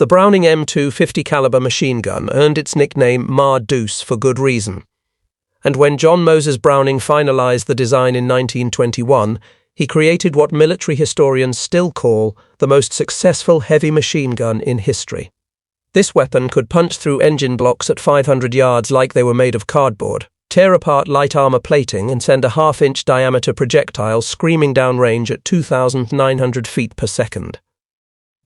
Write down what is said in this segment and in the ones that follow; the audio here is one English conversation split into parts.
The Browning M2 50 caliber machine gun earned its nickname Ma Deuce for good reason. And when John Moses Browning finalized the design in 1921, he created what military historians still call the most successful heavy machine gun in history. This weapon could punch through engine blocks at 500 yards like they were made of cardboard, tear apart light armor plating, and send a half-inch diameter projectile screaming downrange at 2,900 feet per second.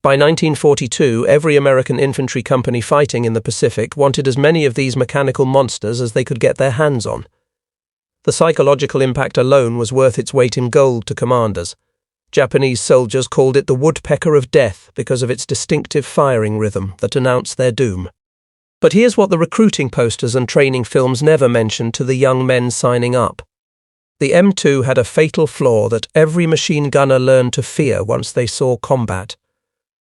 By 1942, every American infantry company fighting in the Pacific wanted as many of these mechanical monsters as they could get their hands on. The psychological impact alone was worth its weight in gold to commanders. Japanese soldiers called it the woodpecker of death because of its distinctive firing rhythm that announced their doom. But here's what the recruiting posters and training films never mentioned to the young men signing up. The M2 had a fatal flaw that every machine gunner learned to fear once they saw combat.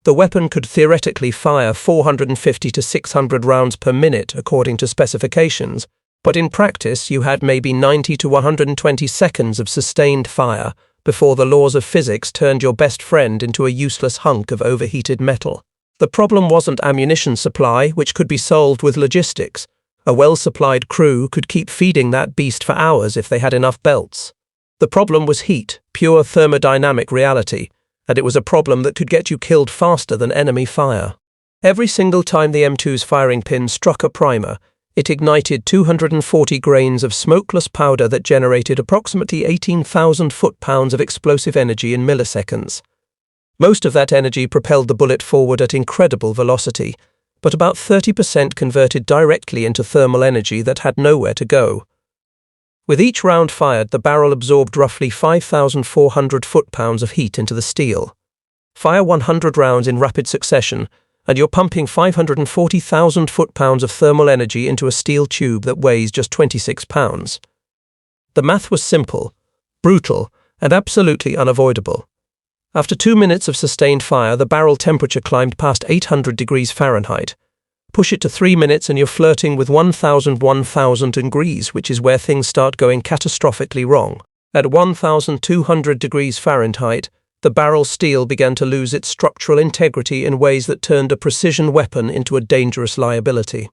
The weapon could theoretically fire 450 to 600 rounds per minute according to specifications, but in practice you had maybe 90 to 120 seconds of sustained fire before the laws of physics turned your best friend into a useless hunk of overheated metal. The problem wasn't ammunition supply, which could be solved with logistics. A well-supplied crew could keep feeding that beast for hours if they had enough belts. The problem was heat, pure thermodynamic reality, and it was a problem that could get you killed faster than enemy fire. Every single time the M2's firing pin struck a primer, it ignited 240 grains of smokeless powder that generated approximately 18,000 foot-pounds of explosive energy in milliseconds. Most of that energy propelled the bullet forward at incredible velocity, but about 30% converted directly into thermal energy that had nowhere to go. With each round fired, the barrel absorbed roughly 5,400 foot-pounds of heat into the steel. Fire 100 rounds in rapid succession, and you're pumping 540,000 foot-pounds of thermal energy into a steel tube that weighs just 26 pounds. The math was simple, brutal, and absolutely unavoidable. After 2 minutes of sustained fire, the barrel temperature climbed past 800 degrees Fahrenheit. Push it to 3 minutes and you're flirting with 1,000 degrees, which is where things start going catastrophically wrong. At 1,200 degrees Fahrenheit, the barrel steel began to lose its structural integrity in ways that turned a precision weapon into a dangerous liability.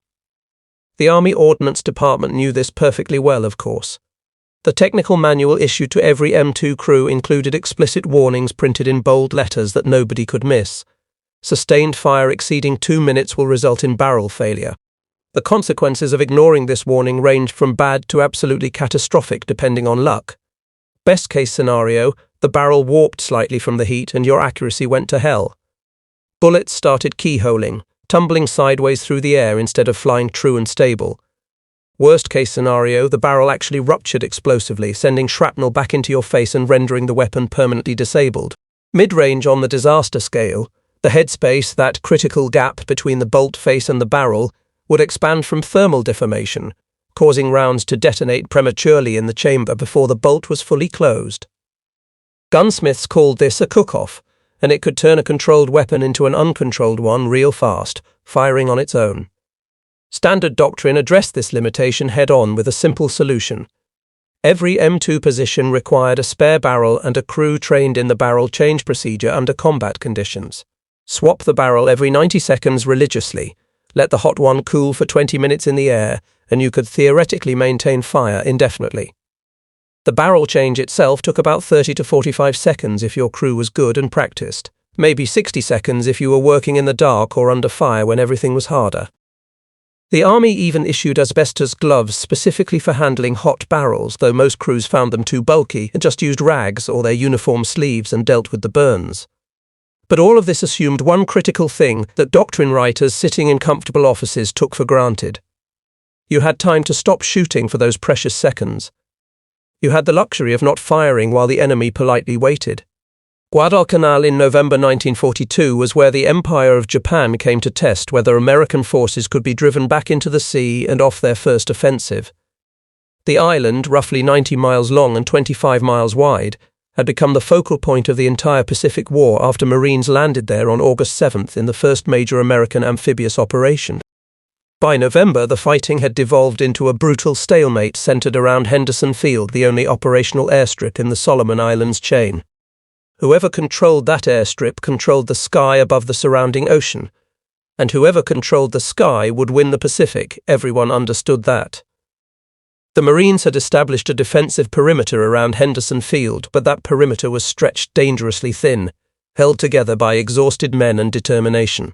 The Army Ordnance Department knew this perfectly well, of course. The technical manual issued to every M2 crew included explicit warnings printed in bold letters that nobody could miss. Sustained fire exceeding 2 minutes will result in barrel failure. The consequences of ignoring this warning ranged from bad to absolutely catastrophic depending on luck. Best case scenario, the barrel warped slightly from the heat and your accuracy went to hell. Bullets started keyholing, tumbling sideways through the air instead of flying true and stable. Worst case scenario, the barrel actually ruptured explosively, sending shrapnel back into your face and rendering the weapon permanently disabled. Mid-range on the disaster scale, the headspace, that critical gap between the bolt face and the barrel, would expand from thermal deformation, causing rounds to detonate prematurely in the chamber before the bolt was fully closed. Gunsmiths called this a cook-off, and it could turn a controlled weapon into an uncontrolled one real fast, firing on its own. Standard doctrine addressed this limitation head-on with a simple solution. Every M2 position required a spare barrel and a crew trained in the barrel change procedure under combat conditions. Swap the barrel every 90 seconds religiously, let the hot one cool for 20 minutes in the air, and you could theoretically maintain fire indefinitely. The barrel change itself took about 30 to 45 seconds if your crew was good and practiced, maybe 60 seconds if you were working in the dark or under fire when everything was harder. The Army even issued asbestos gloves specifically for handling hot barrels, though most crews found them too bulky and just used rags or their uniform sleeves and dealt with the burns. But all of this assumed one critical thing that doctrine writers sitting in comfortable offices took for granted. You had time to stop shooting for those precious seconds. You had the luxury of not firing while the enemy politely waited. Guadalcanal in November 1942 was where the Empire of Japan came to test whether American forces could be driven back into the sea and off their first offensive. The island, roughly 90 miles long and 25 miles wide, had become the focal point of the entire Pacific War after Marines landed there on August 7th in the first major American amphibious operation. By November, the fighting had devolved into a brutal stalemate centered around Henderson Field, the only operational airstrip in the Solomon Islands chain. Whoever controlled that airstrip controlled the sky above the surrounding ocean. and whoever controlled the sky would win the Pacific. Everyone understood that. The Marines had established a defensive perimeter around Henderson Field, but that perimeter was stretched dangerously thin, held together by exhausted men and determination.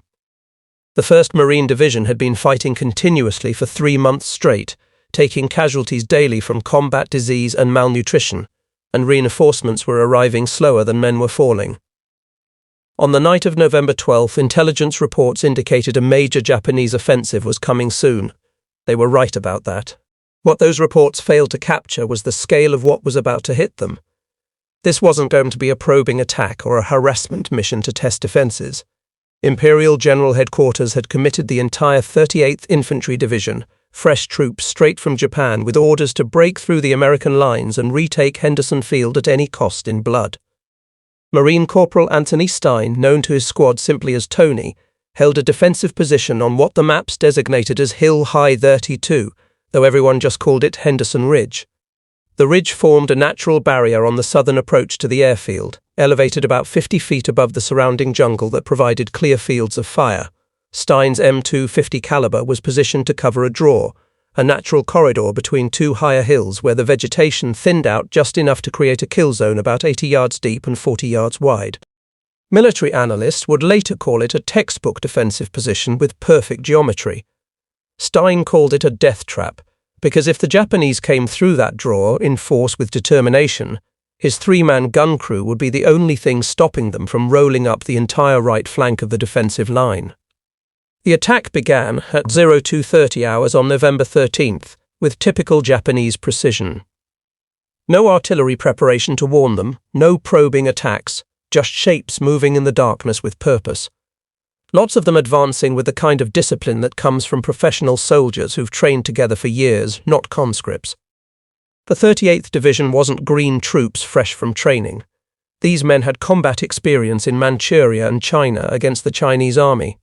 The 1st Marine Division had been fighting continuously for 3 months straight, taking casualties daily from combat, disease and malnutrition, and reinforcements were arriving slower than men were falling. On the night of November 12th, intelligence reports indicated a major Japanese offensive was coming soon. They were right about that. What those reports failed to capture was the scale of what was about to hit them. This wasn't going to be a probing attack or a harassment mission to test defenses. Imperial General Headquarters had committed the entire 38th Infantry Division, fresh troops straight from Japan, with orders to break through the American lines and retake Henderson Field at any cost in blood. Marine Corporal Tony Stein, known to his squad simply as Tony, held a defensive position on what the maps designated as Hill High 32, though everyone just called it Henderson Ridge. The ridge formed a natural barrier on the southern approach to the airfield, elevated about 50 feet above the surrounding jungle that provided clear fields of fire. Stein's M250 caliber was positioned to cover a draw, a natural corridor between 2 higher hills where the vegetation thinned out just enough to create a kill zone about 80 yards deep and 40 yards wide. Military analysts would later call it a textbook defensive position with perfect geometry. Stein called it a death trap, because if the Japanese came through that draw in force with determination, his 3-man gun crew would be the only thing stopping them from rolling up the entire right flank of the defensive line. The attack began at 0230 hours on November 13th, with typical Japanese precision. No artillery preparation to warn them, no probing attacks, just shapes moving in the darkness with purpose. Lots of them advancing with the kind of discipline that comes from professional soldiers who've trained together for years, not conscripts. The 38th Division wasn't green troops fresh from training. These men had combat experience in Manchuria and China against the Chinese army.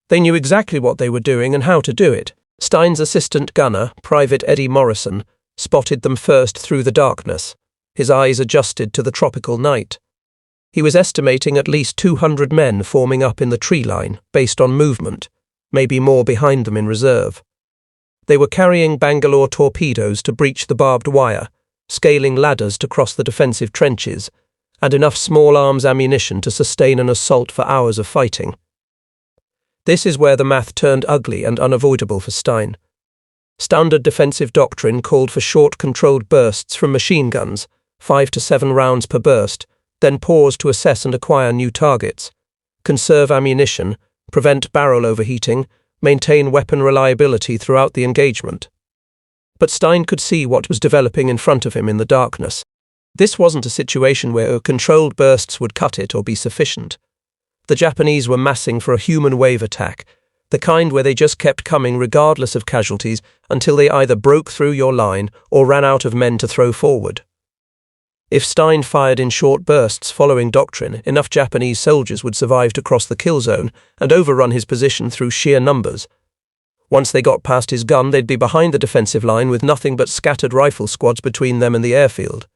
They knew exactly what they were doing and how to do it. Stein's assistant gunner, Private Eddie Morrison, spotted them first through the darkness. His eyes adjusted to the tropical night. He was estimating at least 200 men forming up in the tree line, based on movement, maybe more behind them in reserve. They were carrying Bangalore torpedoes to breach the barbed wire, scaling ladders to cross the defensive trenches, and enough small arms ammunition to sustain an assault for hours of fighting. This is where the math turned ugly and unavoidable for Stein. Standard defensive doctrine called for short controlled bursts from machine guns, 5 to 7 rounds per burst, then pause to assess and acquire new targets, conserve ammunition, prevent barrel overheating, maintain weapon reliability throughout the engagement. But Stein could see what was developing in front of him in the darkness. This wasn't a situation where controlled bursts would cut it or be sufficient. The Japanese were massing for a human wave attack, the kind where they just kept coming regardless of casualties until they either broke through your line or ran out of men to throw forward. If Stein fired in short bursts following doctrine, enough Japanese soldiers would survive to cross the kill zone and overrun his position through sheer numbers. Once they got past his gun, they'd be behind the defensive line with nothing but scattered rifle squads between them and the airfield.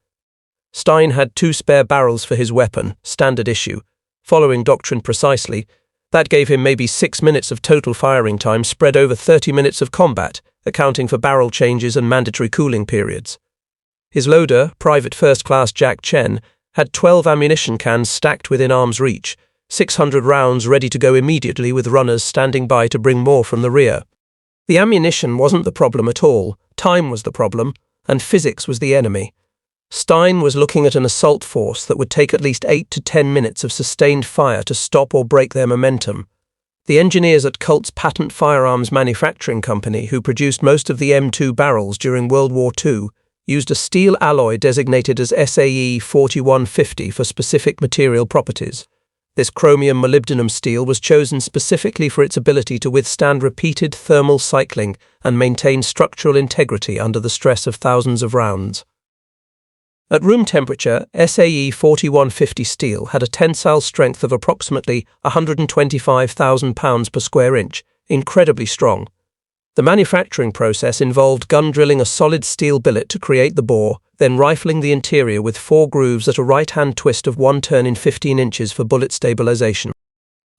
Stein had 2 spare barrels for his weapon, standard issue. Following doctrine precisely, that gave him maybe 6 minutes of total firing time spread over 30 minutes of combat, accounting for barrel changes and mandatory cooling periods. His loader, Private First Class Jack Chen, had 12 ammunition cans stacked within arm's reach, 600 rounds ready to go immediately with runners standing by to bring more from the rear. The ammunition wasn't the problem at all, time was the problem, and physics was the enemy. Stein was looking at an assault force that would take at least 8 to 10 minutes of sustained fire to stop or break their momentum. The engineers at Colt's Patent Firearms Manufacturing Company, who produced most of the M2 barrels during World War II, used a steel alloy designated as SAE 4150 for specific material properties. This chromium molybdenum steel was chosen specifically for its ability to withstand repeated thermal cycling and maintain structural integrity under the stress of thousands of rounds. At room temperature, SAE 4150 steel had a tensile strength of approximately 125,000 pounds per square inch, incredibly strong. The manufacturing process involved gun drilling a solid steel billet to create the bore, then rifling the interior with 4 grooves at a right-hand twist of 1 turn in 15 inches for bullet stabilization.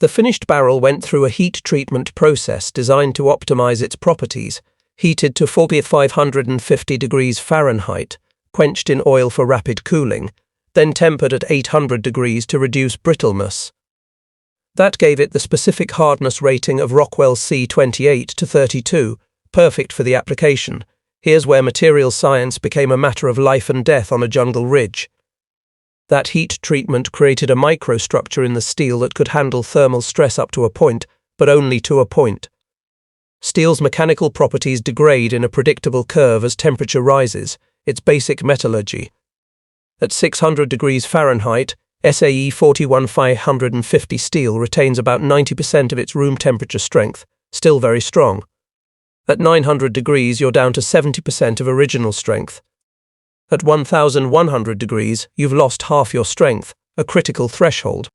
The finished barrel went through a heat treatment process designed to optimize its properties, heated to 550 degrees Fahrenheit, quenched in oil for rapid cooling, then tempered at 800 degrees to reduce brittleness. That gave it the specific hardness rating of Rockwell C28 to 32, perfect for the application. Here's where materials science became a matter of life and death on a jungle ridge. That heat treatment created a microstructure in the steel that could handle thermal stress up to a point, but only to a point. Steel's mechanical properties degrade in a predictable curve as temperature rises, its basic metallurgy. At 600 degrees Fahrenheit, SAE 41550 steel retains about 90% of its room temperature strength, still very strong. At 900 degrees, you're down to 70% of original strength. At 1100 degrees, you've lost half your strength, a critical threshold.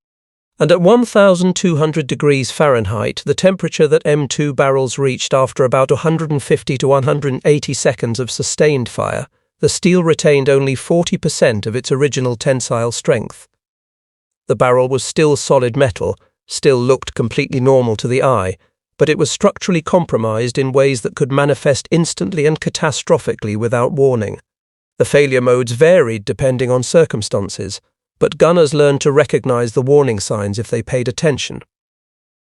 And at 1200 degrees Fahrenheit, the temperature that M2 barrels reached after about 150 to 180 seconds of sustained fire, the steel retained only 40% of its original tensile strength. The barrel was still solid metal, still looked completely normal to the eye, but it was structurally compromised in ways that could manifest instantly and catastrophically without warning. The failure modes varied depending on circumstances, but gunners learned to recognize the warning signs if they paid attention.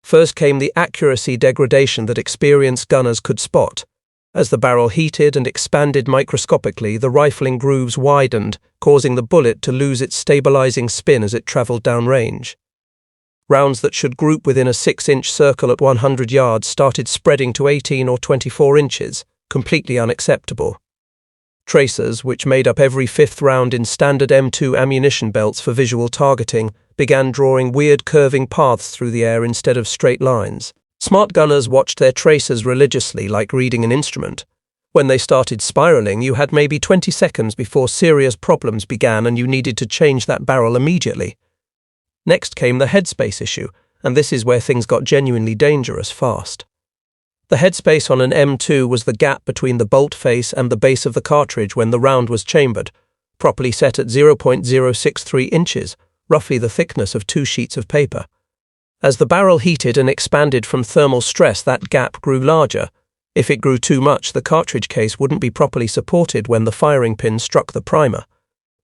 First came the accuracy degradation that experienced gunners could spot. As the barrel heated and expanded microscopically, the rifling grooves widened, causing the bullet to lose its stabilizing spin as it traveled downrange. Rounds that should group within a 6-inch circle at 100 yards started spreading to 18 or 24 inches, completely unacceptable. Tracers, which made up every fifth round in standard M2 ammunition belts for visual targeting, began drawing weird curving paths through the air instead of straight lines. Smart gunners watched their tracers religiously, like reading an instrument. When they started spiraling, you had maybe 20 seconds before serious problems began and you needed to change that barrel immediately. Next came the headspace issue, and this is where things got genuinely dangerous fast. The headspace on an M2 was the gap between the bolt face and the base of the cartridge when the round was chambered, properly set at 0.063 inches, roughly the thickness of 2 sheets of paper. As the barrel heated and expanded from thermal stress, that gap grew larger. If it grew too much, the cartridge case wouldn't be properly supported when the firing pin struck the primer.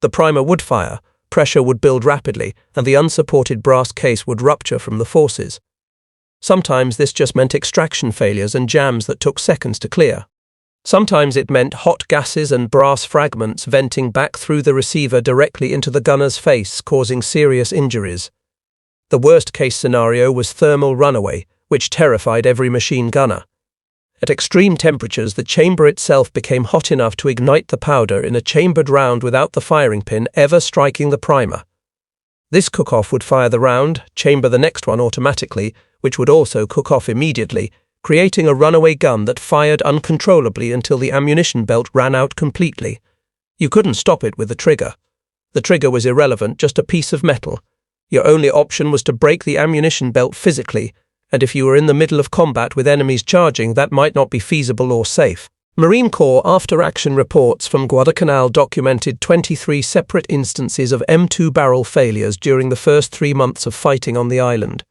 The primer would fire, pressure would build rapidly, and the unsupported brass case would rupture from the forces. Sometimes this just meant extraction failures and jams that took seconds to clear. Sometimes it meant hot gases and brass fragments venting back through the receiver directly into the gunner's face, causing serious injuries. The worst-case scenario was thermal runaway, which terrified every machine gunner. At extreme temperatures, the chamber itself became hot enough to ignite the powder in a chambered round without the firing pin ever striking the primer. This cook-off would fire the round, chamber the next one automatically, which would also cook off immediately, creating a runaway gun that fired uncontrollably until the ammunition belt ran out completely. You couldn't stop it with the trigger. The trigger was irrelevant, just a piece of metal. Your only option was to break the ammunition belt physically, and if you were in the middle of combat with enemies charging, that might not be feasible or safe. Marine Corps after-action reports from Guadalcanal documented 23 separate instances of M2 barrel failures during the first 3 months of fighting on the island.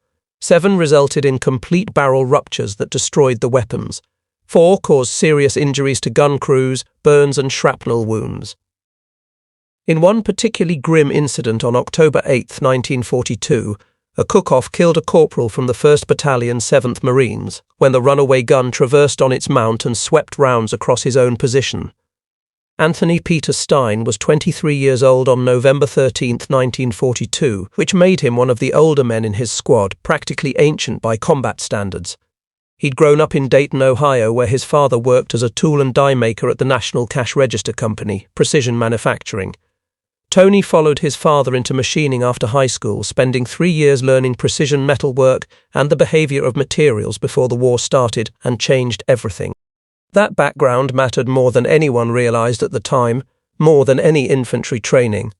7 resulted in complete barrel ruptures that destroyed the weapons. 4 caused serious injuries to gun crews, burns and shrapnel wounds. In one particularly grim incident on October 8, 1942, a cook-off killed a corporal from the 1st Battalion 7th Marines when the runaway gun traversed on its mount and swept rounds across his own position. Anthony Peter Stein was 23 years old on November 13, 1942, which made him one of the older men in his squad, practically ancient by combat standards. He'd grown up in Dayton, Ohio, where his father worked as a tool and die maker at the National Cash Register Company, Precision Manufacturing. Tony followed his father into machining after high school, spending 3 years learning precision metalwork and the behavior of materials before the war started and changed everything. That background mattered more than anyone realized at the time, more than any infantry training,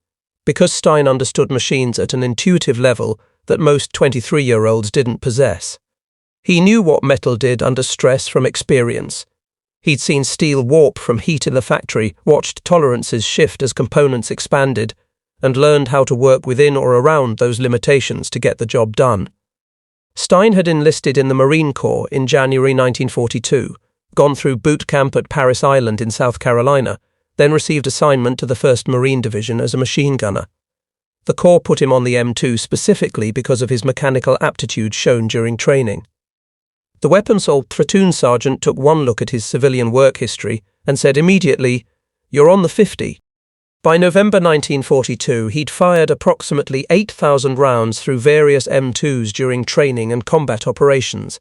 because Stein understood machines at an intuitive level that most 23-year-olds didn't possess. He knew what metal did under stress from experience. He'd seen steel warp from heat in the factory, watched tolerances shift as components expanded, and learned how to work within or around those limitations to get the job done. Stein had enlisted in the Marine Corps in January 1942, gone through boot camp at Parris Island in South Carolina, then received assignment to the 1st Marine Division as a machine gunner. The Corps put him on the M2 specifically because of his mechanical aptitude shown during training. The weapons platoon sergeant took one look at his civilian work history and said immediately, "You're on the 50. By November 1942, he'd fired approximately 8,000 rounds through various M2s during training and combat operations.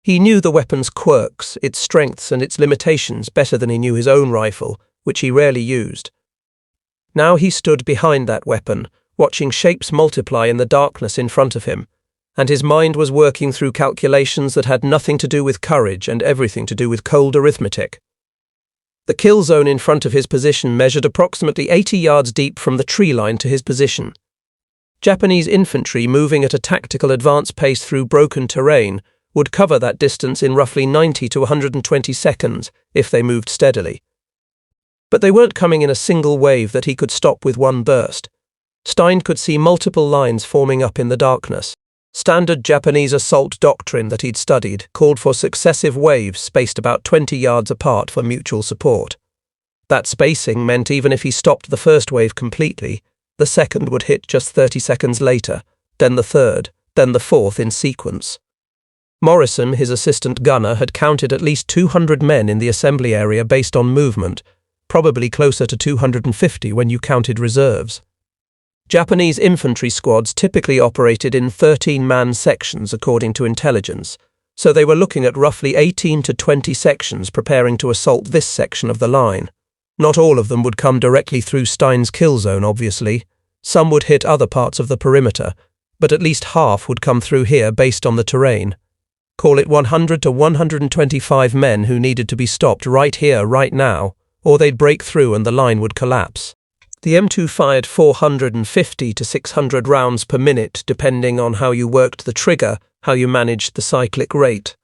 He knew the weapon's quirks, its strengths and its limitations better than he knew his own rifle, which he rarely used. Now he stood behind that weapon, watching shapes multiply in the darkness in front of him, and his mind was working through calculations that had nothing to do with courage and everything to do with cold arithmetic. The kill zone in front of his position measured approximately 80 yards deep from the tree line to his position. Japanese infantry moving at a tactical advance pace through broken terrain would cover that distance in roughly 90 to 120 seconds if they moved steadily. But they weren't coming in a single wave that he could stop with one burst. Stein could see multiple lines forming up in the darkness. Standard Japanese assault doctrine that he'd studied called for successive waves spaced about 20 yards apart for mutual support. That spacing meant even if he stopped the first wave completely, the second would hit just 30 seconds later, then the third, then the fourth in sequence. Morrison, his assistant gunner, had counted at least 200 men in the assembly area based on movement, probably closer to 250 when you counted reserves. Japanese infantry squads typically operated in 13-man sections according to intelligence, so they were looking at roughly 18 to 20 sections preparing to assault this section of the line. Not all of them would come directly through Stein's kill zone, obviously. Some would hit other parts of the perimeter, but at least half would come through here based on the terrain. Call it 100 to 125 men who needed to be stopped right here, right now, or they'd break through and the line would collapse. The M2 fired 450 to 600 rounds per minute depending on how you worked the trigger, how you managed the cyclic rate.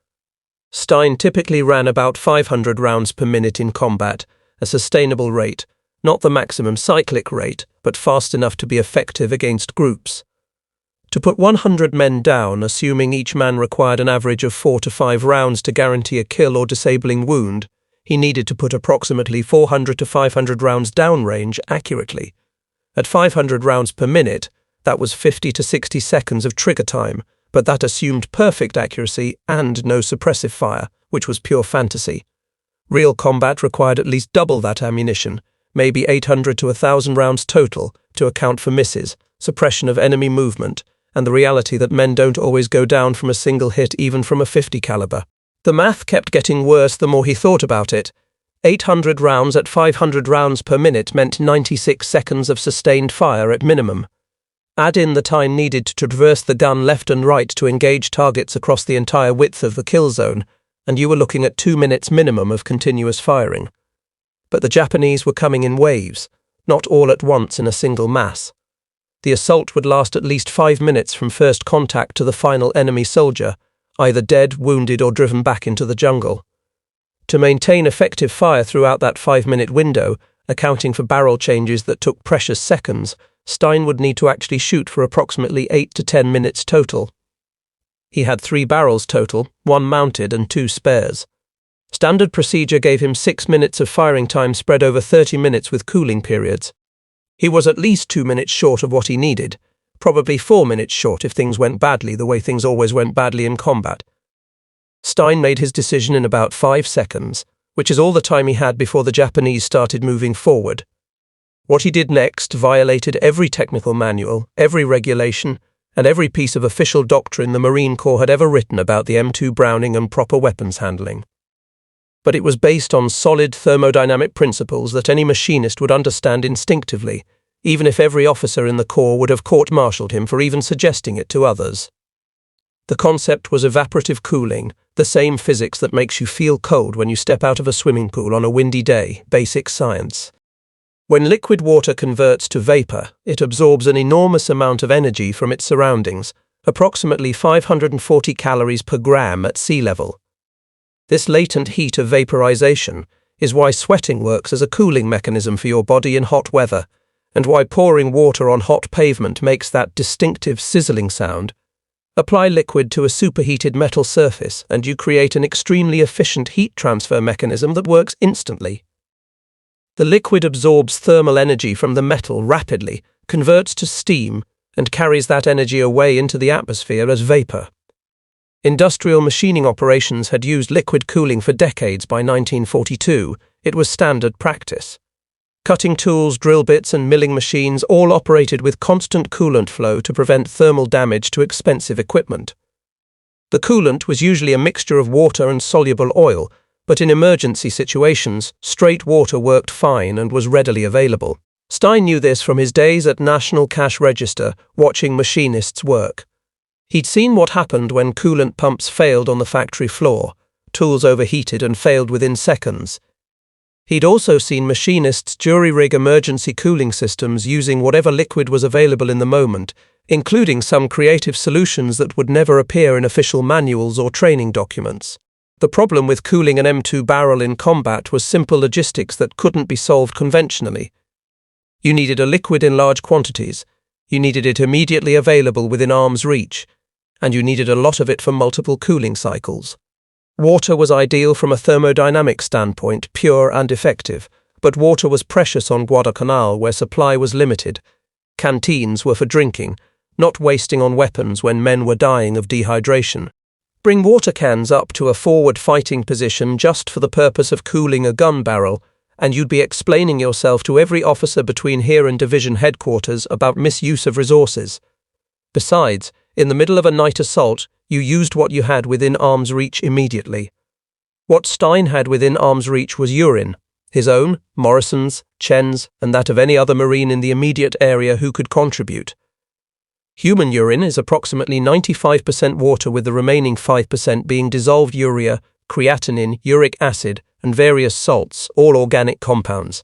Stein typically ran about 500 rounds per minute in combat, a sustainable rate, not the maximum cyclic rate, but fast enough to be effective against groups. To put 100 men down, assuming each man required an average of 4 to 5 rounds to guarantee a kill or disabling wound, he needed to put approximately 400 to 500 rounds downrange accurately. At 500 rounds per minute, that was 50 to 60 seconds of trigger time, but that assumed perfect accuracy and no suppressive fire, which was pure fantasy. Real combat required at least double that ammunition, maybe 800 to 1,000 rounds total, to account for misses, suppression of enemy movement, and the reality that men don't always go down from a single hit even from a 50 caliber. The math kept getting worse the more he thought about it. 800 rounds at 500 rounds per minute meant 96 seconds of sustained fire at minimum. Add in the time needed to traverse the gun left and right to engage targets across the entire width of the kill zone, and you were looking at 2 minutes minimum of continuous firing. But the Japanese were coming in waves, not all at once in a single mass. The assault would last at least 5 minutes from first contact to the final enemy soldier, either dead, wounded, or driven back into the jungle. To maintain effective fire throughout that 5-minute window, accounting for barrel changes that took precious seconds, Stein would need to actually shoot for approximately 8 to 10 minutes total. He had 3 barrels total, 1 mounted and 2 spares. Standard procedure gave him 6 minutes of firing time spread over 30 minutes with cooling periods. He was at least 2 minutes short of what he needed, probably 4 minutes short if things went badly the way things always went badly in combat. Stein made his decision in about 5 seconds, which is all the time he had before the Japanese started moving forward. What he did next violated every technical manual, every regulation, and every piece of official doctrine the Marine Corps had ever written about the M2 Browning and proper weapons handling. But it was based on solid thermodynamic principles that any machinist would understand instinctively, even if every officer in the Corps would have court-martialed him for even suggesting it to others. The concept was evaporative cooling, the same physics that makes you feel cold when you step out of a swimming pool on a windy day, basic science. When liquid water converts to vapor, it absorbs an enormous amount of energy from its surroundings, approximately 540 calories per gram at sea level. This latent heat of vaporization is why sweating works as a cooling mechanism for your body in hot weather, and why pouring water on hot pavement makes that distinctive sizzling sound. Apply liquid to a superheated metal surface and you create an extremely efficient heat transfer mechanism that works instantly. The liquid absorbs thermal energy from the metal rapidly, converts to steam, and carries that energy away into the atmosphere as vapor. Industrial machining operations had used liquid cooling for decades. By 1942, it was standard practice. Cutting tools, drill bits, and milling machines all operated with constant coolant flow to prevent thermal damage to expensive equipment. The coolant was usually a mixture of water and soluble oil, but in emergency situations, straight water worked fine and was readily available. Stein knew this from his days at National Cash Register, watching machinists work. He'd seen what happened when coolant pumps failed on the factory floor. Tools overheated and failed within seconds. He'd also seen machinists jury-rig emergency cooling systems using whatever liquid was available in the moment, including some creative solutions that would never appear in official manuals or training documents. The problem with cooling an M2 barrel in combat was simple logistics that couldn't be solved conventionally. You needed a liquid in large quantities, you needed it immediately available within arm's reach, and you needed a lot of it for multiple cooling cycles. Water was ideal from a thermodynamic standpoint, pure and effective, but water was precious on Guadalcanal where supply was limited. Canteens were for drinking, not wasting on weapons when men were dying of dehydration. Bring water cans up to a forward fighting position just for the purpose of cooling a gun barrel, and you'd be explaining yourself to every officer between here and division headquarters about misuse of resources. Besides, in the middle of a night assault, you used what you had within arm's reach immediately. What Stein had within arm's reach was urine, his own, Morrison's, Chen's, and that of any other Marine in the immediate area who could contribute. Human urine is approximately 95% water, with the remaining 5% being dissolved urea, creatinine, uric acid, and various salts, all organic compounds.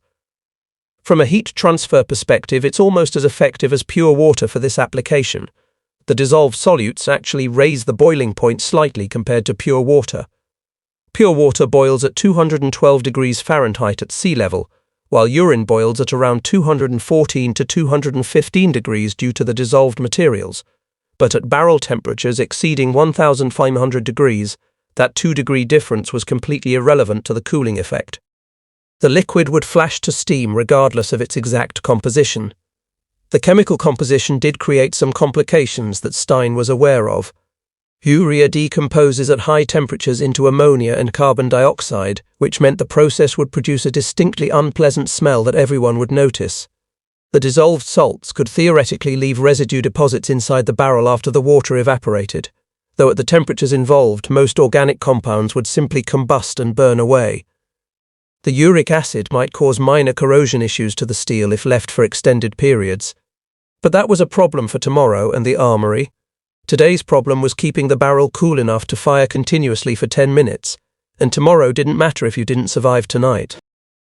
From a heat transfer perspective, it's almost as effective as pure water for this application. The dissolved solutes actually raise the boiling point slightly compared to pure water. Pure water boils at 212 degrees Fahrenheit at sea level, while urine boils at around 214 to 215 degrees due to the dissolved materials, but at barrel temperatures exceeding 1,500 degrees, that 2-degree difference was completely irrelevant to the cooling effect. The liquid would flash to steam regardless of its exact composition. The chemical composition did create some complications that Stein was aware of. Urea decomposes at high temperatures into ammonia and carbon dioxide, which meant the process would produce a distinctly unpleasant smell that everyone would notice. The dissolved salts could theoretically leave residue deposits inside the barrel after the water evaporated, though at the temperatures involved, most organic compounds would simply combust and burn away. The uric acid might cause minor corrosion issues to the steel if left for extended periods. But that was a problem for tomorrow and the armory. Today's problem was keeping the barrel cool enough to fire continuously for 10 minutes, and tomorrow didn't matter if you didn't survive tonight.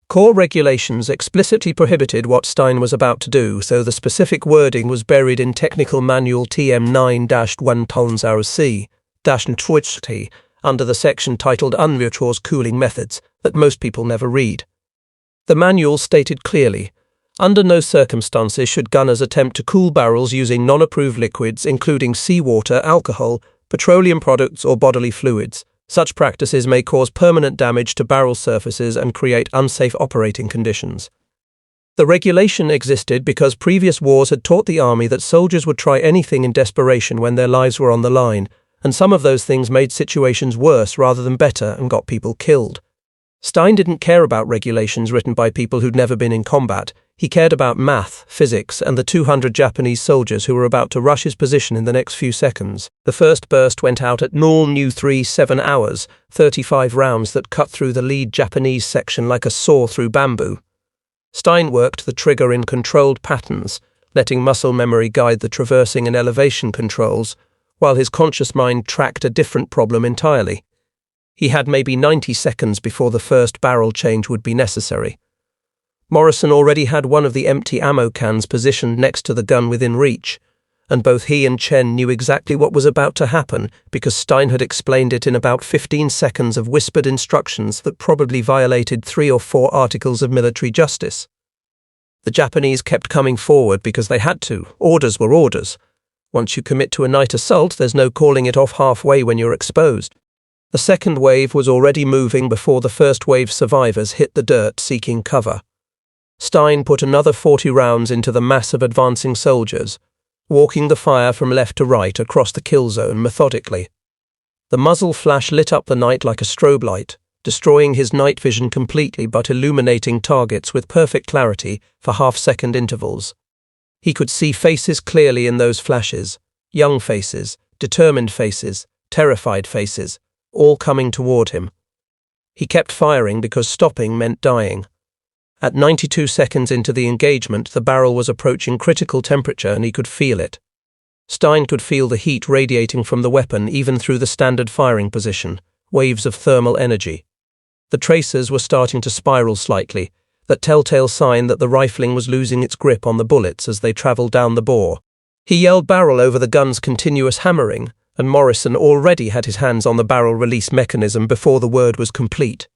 Corps regulations explicitly prohibited what Stein was about to do, so the specific wording was buried in Technical Manual TM 9-1C-T under the section titled Unvirtuous Cooling Methods that most people never read. The manual stated clearly, under no circumstances should gunners attempt to cool barrels using non-approved liquids including seawater, alcohol, petroleum products or bodily fluids. Such practices may cause permanent damage to barrel surfaces and create unsafe operating conditions. The regulation existed because previous wars had taught the army that soldiers would try anything in desperation when their lives were on the line, and some of those things made situations worse rather than better and got people killed. Stein didn't care about regulations written by people who'd never been in combat. He cared about math, physics, and the 200 Japanese soldiers who were about to rush his position in the next few seconds. The first burst went out at 7 hours, 35 rounds that cut through the lead Japanese section like a saw through bamboo. Stein worked the trigger in controlled patterns, letting muscle memory guide the traversing and elevation controls, while his conscious mind tracked a different problem entirely. He had maybe 90 seconds before the first barrel change would be necessary. Morrison already had one of the empty ammo cans positioned next to the gun within reach, and both he and Chen knew exactly what was about to happen because Stein had explained it in about 15 seconds of whispered instructions that probably violated 3 or 4 articles of military justice. The Japanese kept coming forward because they had to. Orders were orders. Once you commit to a night assault, there's no calling it off halfway when you're exposed. The second wave was already moving before the first wave survivors hit the dirt seeking cover. Stein put another 40 rounds into the mass of advancing soldiers, walking the fire from left to right across the kill zone methodically. The muzzle flash lit up the night like a strobe light, destroying his night vision completely but illuminating targets with perfect clarity for half-second intervals. He could see faces clearly in those flashes, young faces, determined faces, terrified faces, all coming toward him. He kept firing because stopping meant dying. At 92 seconds into the engagement, the barrel was approaching critical temperature and he could feel it. Stein could feel the heat radiating from the weapon even through the standard firing position, waves of thermal energy. The tracers were starting to spiral slightly, that telltale sign that the rifling was losing its grip on the bullets as they travelled down the bore. He yelled barrel over the gun's continuous hammering, and Morrison already had his hands on the barrel release mechanism before the word was complete.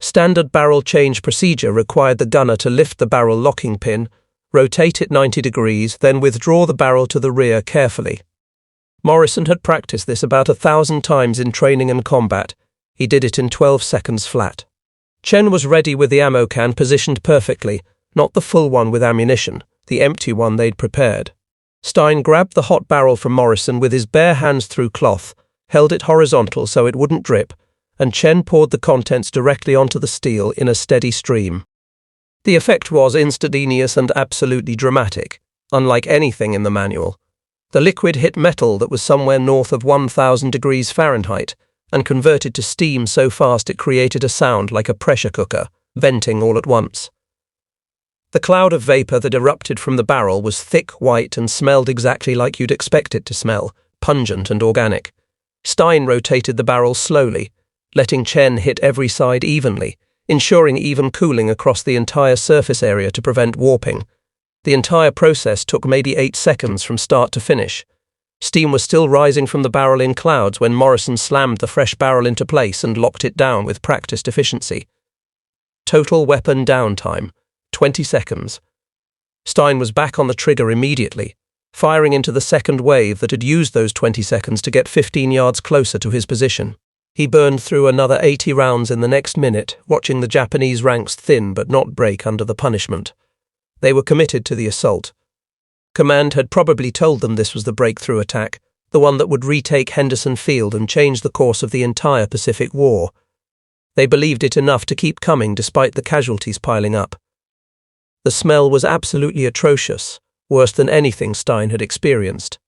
Standard barrel change procedure required the gunner to lift the barrel locking pin, rotate it 90 degrees, then withdraw the barrel to the rear carefully. Morrison had practiced this about 1,000 times in training and combat. He did it in 12 seconds flat. Chen was ready with the ammo can positioned perfectly, not the full one with ammunition, the empty one they'd prepared. Stein grabbed the hot barrel from Morrison with his bare hands through cloth, held it horizontal so it wouldn't drip, and Chen poured the contents directly onto the steel in a steady stream. The effect was instantaneous and absolutely dramatic, unlike anything in the manual. The liquid hit metal that was somewhere north of 1,000 degrees Fahrenheit and converted to steam so fast it created a sound like a pressure cooker, venting all at once. The cloud of vapor that erupted from the barrel was thick, white, and smelled exactly like you'd expect it to smell, pungent and organic. Stein rotated the barrel slowly, letting Chen hit every side evenly, ensuring even cooling across the entire surface area to prevent warping. The entire process took maybe 8 seconds from start to finish. Steam was still rising from the barrel in clouds when Morrison slammed the fresh barrel into place and locked it down with practiced efficiency. Total weapon downtime, 20 seconds. Stein was back on the trigger immediately, firing into the second wave that had used those 20 seconds to get 15 yards closer to his position. He burned through another 80 rounds in the next minute, watching the Japanese ranks thin but not break under the punishment. They were committed to the assault. Command had probably told them this was the breakthrough attack, the one that would retake Henderson Field and change the course of the entire Pacific War. They believed it enough to keep coming despite the casualties piling up. The smell was absolutely atrocious, worse than anything Stein had experienced.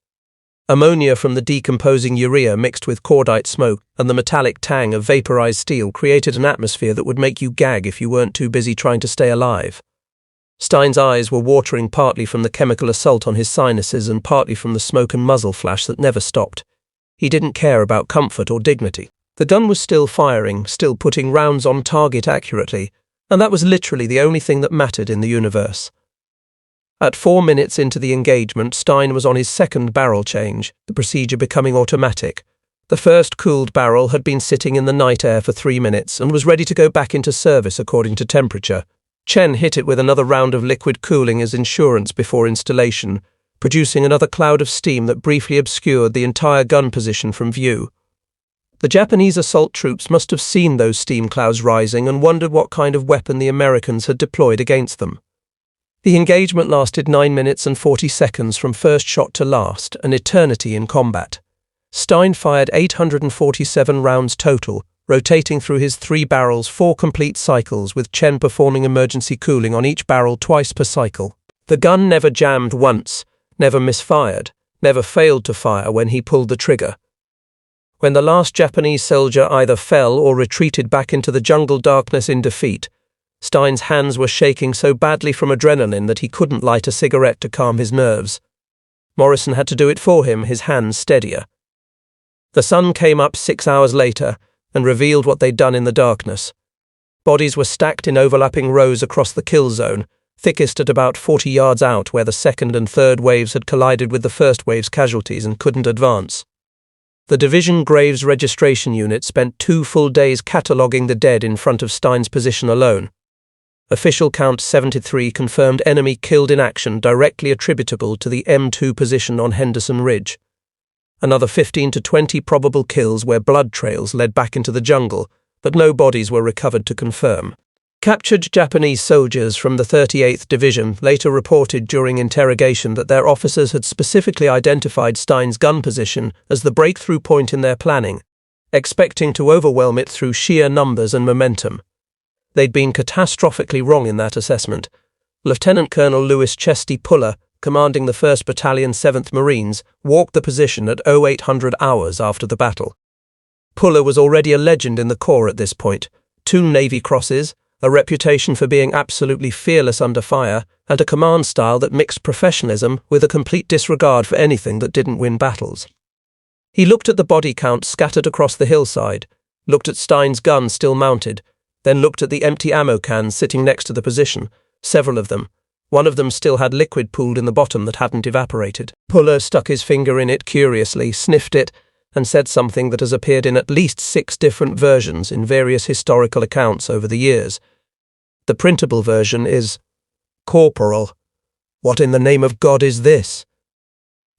Ammonia from the decomposing urea mixed with cordite smoke and the metallic tang of vaporized steel created an atmosphere that would make you gag if you weren't too busy trying to stay alive. Stein's eyes were watering partly from the chemical assault on his sinuses and partly from the smoke and muzzle flash that never stopped. He didn't care about comfort or dignity. The gun was still firing, still putting rounds on target accurately, and that was literally the only thing that mattered in the universe. At 4 minutes into the engagement, Stein was on his second barrel change, the procedure becoming automatic. The first cooled barrel had been sitting in the night air for 3 minutes and was ready to go back into service according to temperature. Chen hit it with another round of liquid cooling as insurance before installation, producing another cloud of steam that briefly obscured the entire gun position from view. The Japanese assault troops must have seen those steam clouds rising and wondered what kind of weapon the Americans had deployed against them. The engagement lasted 9 minutes and 40 seconds from first shot to last, an eternity in combat. Stein fired 847 rounds total, rotating through his 3 barrels 4 complete cycles with Chen performing emergency cooling on each barrel twice per cycle. The gun never jammed once, never misfired, never failed to fire when he pulled the trigger. When the last Japanese soldier either fell or retreated back into the jungle darkness in defeat, Stein's hands were shaking so badly from adrenaline that he couldn't light a cigarette to calm his nerves. Morrison had to do it for him, his hands steadier. The sun came up 6 hours later and revealed what they'd done in the darkness. Bodies were stacked in overlapping rows across the kill zone, thickest at about 40 yards out where the second and third waves had collided with the first wave's casualties and couldn't advance. The Division Graves Registration Unit spent 2 full days cataloguing the dead in front of Stein's position alone. Official count 73 confirmed enemy killed in action directly attributable to the M2 position on Henderson Ridge. Another 15 to 20 probable kills where blood trails led back into the jungle, but no bodies were recovered to confirm. Captured Japanese soldiers from the 38th Division later reported during interrogation that their officers had specifically identified Stein's gun position as the breakthrough point in their planning, expecting to overwhelm it through sheer numbers and momentum. They'd been catastrophically wrong in that assessment. Lieutenant Colonel Louis Chesty Puller, commanding the 1st Battalion 7th Marines, walked the position at 0800 hours after the battle. Puller was already a legend in the Corps at this point. 2 Navy Crosses, a reputation for being absolutely fearless under fire, and a command style that mixed professionalism with a complete disregard for anything that didn't win battles. He looked at the body count scattered across the hillside, looked at Stein's gun still mounted, then looked at the empty ammo cans sitting next to the position, several of them. One of them still had liquid pooled in the bottom that hadn't evaporated. Puller stuck his finger in it curiously, sniffed it, and said something that has appeared in at least 6 different versions in various historical accounts over the years. The printable version is, "Corporal, what in the name of God is this?"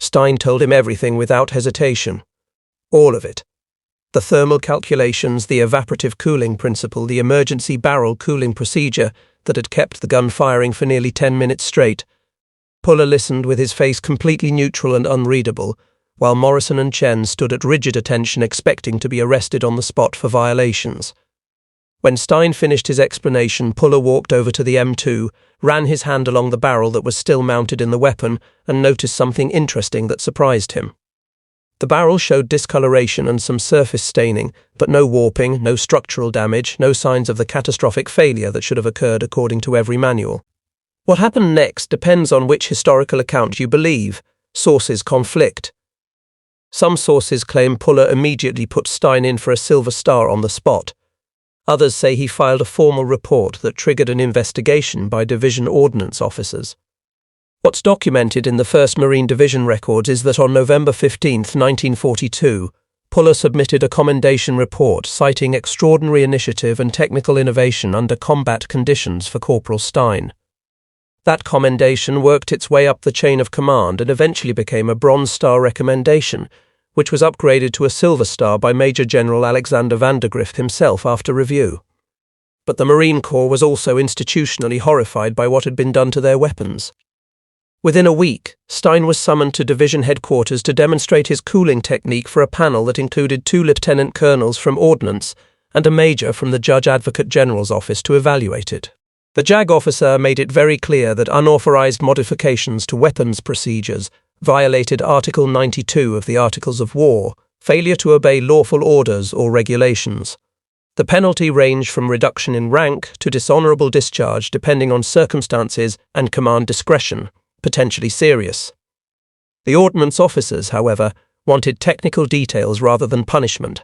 Stein told him everything without hesitation. All of it. The thermal calculations, the evaporative cooling principle, the emergency barrel cooling procedure that had kept the gun firing for nearly 10 minutes straight. Puller listened with his face completely neutral and unreadable, while Morrison and Chen stood at rigid attention expecting to be arrested on the spot for violations. When Stein finished his explanation, Puller walked over to the M2, ran his hand along the barrel that was still mounted in the weapon, and noticed something interesting that surprised him. The barrel showed discoloration and some surface staining, but no warping, no structural damage, no signs of the catastrophic failure that should have occurred according to every manual. What happened next depends on which historical account you believe. Sources conflict. Some sources claim Puller immediately put Stein in for a Silver Star on the spot. Others say he filed a formal report that triggered an investigation by division ordnance officers. What's documented in the 1st Marine Division records is that on November 15, 1942, Puller submitted a commendation report citing extraordinary initiative and technical innovation under combat conditions for Corporal Stein. That commendation worked its way up the chain of command and eventually became a Bronze Star recommendation, which was upgraded to a Silver Star by Major General Alexander Vandergrift himself after review. But the Marine Corps was also institutionally horrified by what had been done to their weapons. Within a week, Stein was summoned to division headquarters to demonstrate his cooling technique for a panel that included 2 lieutenant colonels from Ordnance and a major from the Judge Advocate General's office to evaluate it. The JAG officer made it very clear that unauthorized modifications to weapons procedures violated Article 92 of the Articles of War, failure to obey lawful orders or regulations. The penalty ranged from reduction in rank to dishonorable discharge depending on circumstances and command discretion, potentially serious. The ordnance officers, however, wanted technical details rather than punishment.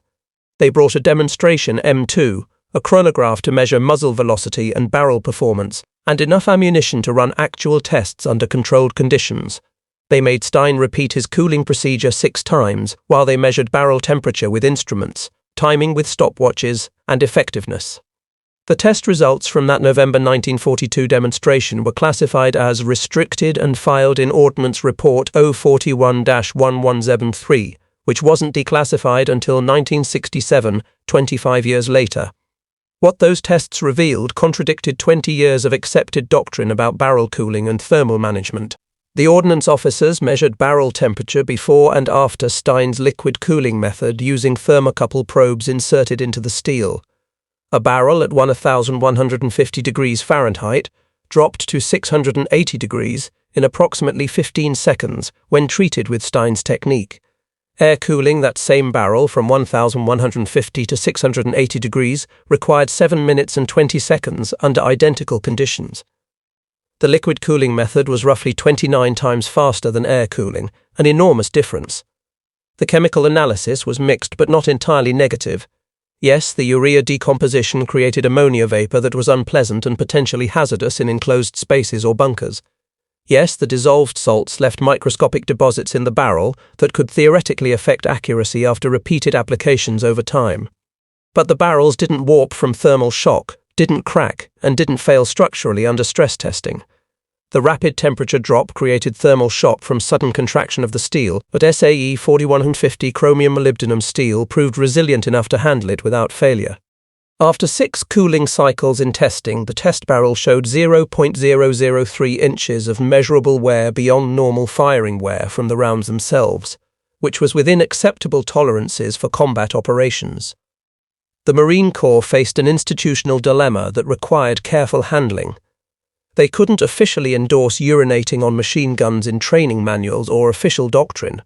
They brought a demonstration M2, a chronograph to measure muzzle velocity and barrel performance, and enough ammunition to run actual tests under controlled conditions. They made Stein repeat his cooling procedure 6 times while they measured barrel temperature with instruments, timing with stopwatches, and effectiveness. The test results from that November 1942 demonstration were classified as restricted and filed in Ordnance Report 041-1173, which wasn't declassified until 1967, 25 years later. What those tests revealed contradicted 20 years of accepted doctrine about barrel cooling and thermal management. The ordnance officers measured barrel temperature before and after Stein's liquid cooling method using thermocouple probes inserted into the steel. A barrel at 1,150 degrees Fahrenheit dropped to 680 degrees in approximately 15 seconds when treated with Stein's technique. Air cooling that same barrel from 1,150 to 680 degrees required 7 minutes and 20 seconds under identical conditions. The liquid cooling method was roughly 29 times faster than air cooling, an enormous difference. The chemical analysis was mixed but not entirely negative. Yes, the urea decomposition created ammonia vapor that was unpleasant and potentially hazardous in enclosed spaces or bunkers. Yes, the dissolved salts left microscopic deposits in the barrel that could theoretically affect accuracy after repeated applications over time. But the barrels didn't warp from thermal shock, didn't crack, and didn't fail structurally under stress testing. The rapid temperature drop created thermal shock from sudden contraction of the steel, but SAE 4150 chromium molybdenum steel proved resilient enough to handle it without failure. After 6 cooling cycles in testing, the test barrel showed 0.003 inches of measurable wear beyond normal firing wear from the rounds themselves, which was within acceptable tolerances for combat operations. The Marine Corps faced an institutional dilemma that required careful handling. They couldn't officially endorse urinating on machine guns in training manuals or official doctrine.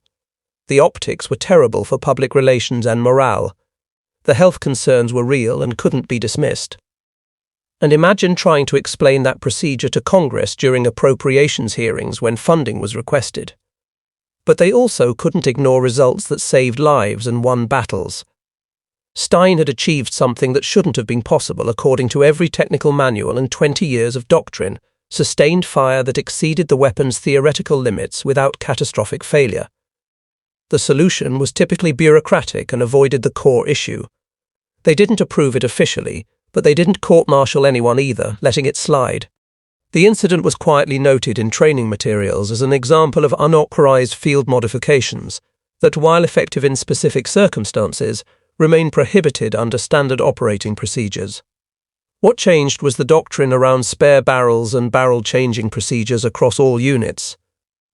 The optics were terrible for public relations and morale. The health concerns were real and couldn't be dismissed. And imagine trying to explain that procedure to Congress during appropriations hearings when funding was requested. But they also couldn't ignore results that saved lives and won battles. Stein had achieved something that shouldn't have been possible according to every technical manual and 20 years of doctrine: sustained fire that exceeded the weapon's theoretical limits without catastrophic failure. The solution was typically bureaucratic and avoided the core issue. They didn't approve it officially, but they didn't court-martial anyone either, letting it slide. The incident was quietly noted in training materials as an example of unauthorized field modifications that, while effective in specific circumstances, remain prohibited under standard operating procedures. What changed was the doctrine around spare barrels and barrel-changing procedures across all units.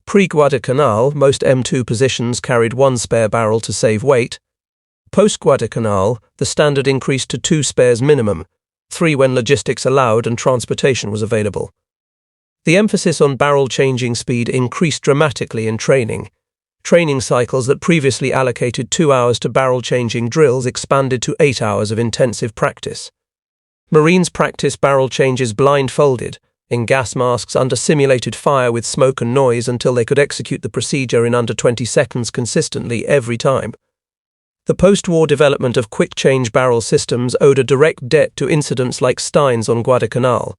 Pre-Guadalcanal, most M2 positions carried 1 spare barrel to save weight. Post-Guadalcanal, the standard increased to 2 spares minimum, 3 when logistics allowed and transportation was available. The emphasis on barrel-changing speed increased dramatically in training. Training cycles that previously allocated 2 hours to barrel-changing drills expanded to 8 hours of intensive practice. Marines practiced barrel changes blindfolded, in gas masks under simulated fire with smoke and noise until they could execute the procedure in under 20 seconds consistently every time. The post-war development of quick-change barrel systems owed a direct debt to incidents like Stein's on Guadalcanal.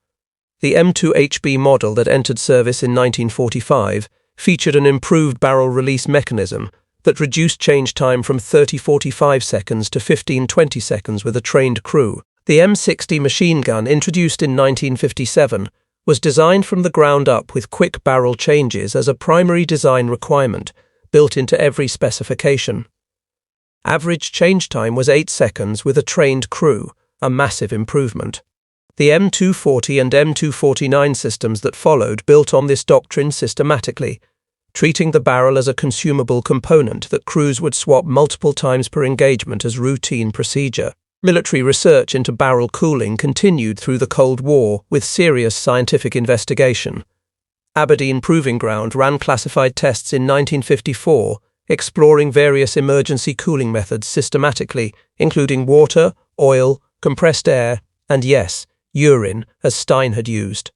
The M2HB model that entered service in 1945 featured an improved barrel release mechanism that reduced change time from 30-45 seconds to 15-20 seconds with a trained crew. The M60 machine gun, introduced in 1957, was designed from the ground up with quick barrel changes as a primary design requirement, built into every specification. Average change time was 8 seconds with a trained crew, a massive improvement. The M240 and M249 systems that followed built on this doctrine systematically, treating the barrel as a consumable component that crews would swap multiple times per engagement as routine procedure. Military research into barrel cooling continued through the Cold War with serious scientific investigation. Aberdeen Proving Ground ran classified tests in 1954, exploring various emergency cooling methods systematically, including water, oil, compressed air, and yes, urine, as Stein had used.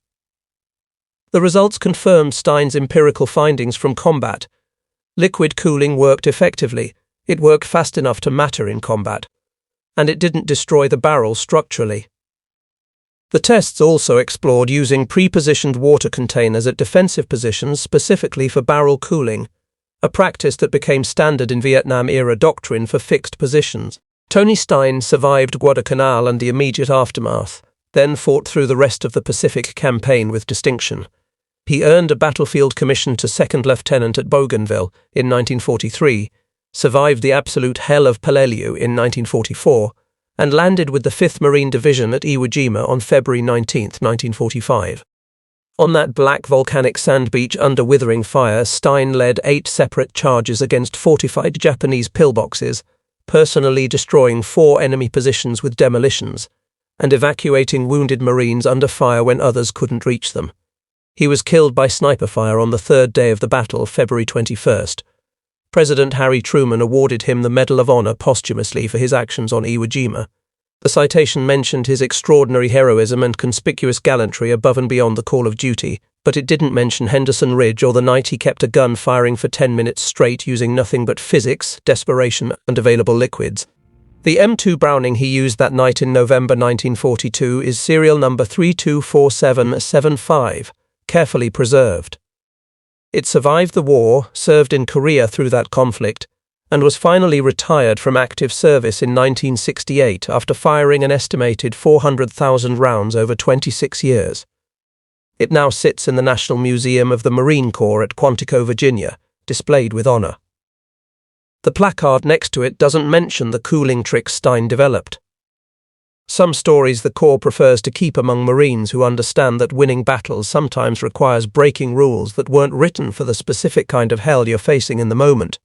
The results confirmed Stein's empirical findings from combat. Liquid cooling worked effectively, it worked fast enough to matter in combat, and it didn't destroy the barrel structurally. The tests also explored using pre-positioned water containers at defensive positions specifically for barrel cooling, a practice that became standard in Vietnam-era doctrine for fixed positions. Tony Stein survived Guadalcanal and the immediate aftermath, then fought through the rest of the Pacific campaign with distinction. He earned a battlefield commission to second lieutenant at Bougainville in 1943, survived the absolute hell of Peleliu in 1944, and landed with the 5th Marine Division at Iwo Jima on February 19, 1945. On that black volcanic sand beach under withering fire, Stein led 8 separate charges against fortified Japanese pillboxes, personally destroying 4 enemy positions with demolitions, and evacuating wounded Marines under fire when others couldn't reach them. He was killed by sniper fire on the 3rd day of the battle, February 21st. President Harry Truman awarded him the Medal of Honor posthumously for his actions on Iwo Jima. The citation mentioned his extraordinary heroism and conspicuous gallantry above and beyond the call of duty, but it didn't mention Henderson Ridge or the night he kept a gun firing for 10 minutes straight using nothing but physics, desperation, and available liquids. The M2 Browning he used that night in November 1942 is serial number 324775, carefully preserved. It survived the war, served in Korea through that conflict, and was finally retired from active service in 1968 after firing an estimated 400,000 rounds over 26 years. It now sits in the National Museum of the Marine Corps at Quantico, Virginia, displayed with honor. The placard next to it doesn't mention the cooling tricks Stein developed. Some stories the Corps prefers to keep among Marines who understand that winning battles sometimes requires breaking rules that weren't written for the specific kind of hell you're facing in the moment.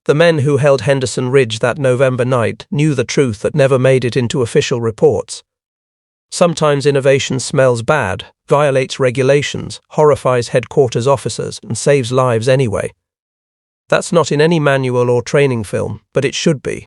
The men who held Henderson Ridge that November night knew the truth that never made it into official reports. Sometimes innovation smells bad, violates regulations, horrifies headquarters officers, and saves lives anyway. That's not in any manual or training film, but it should be.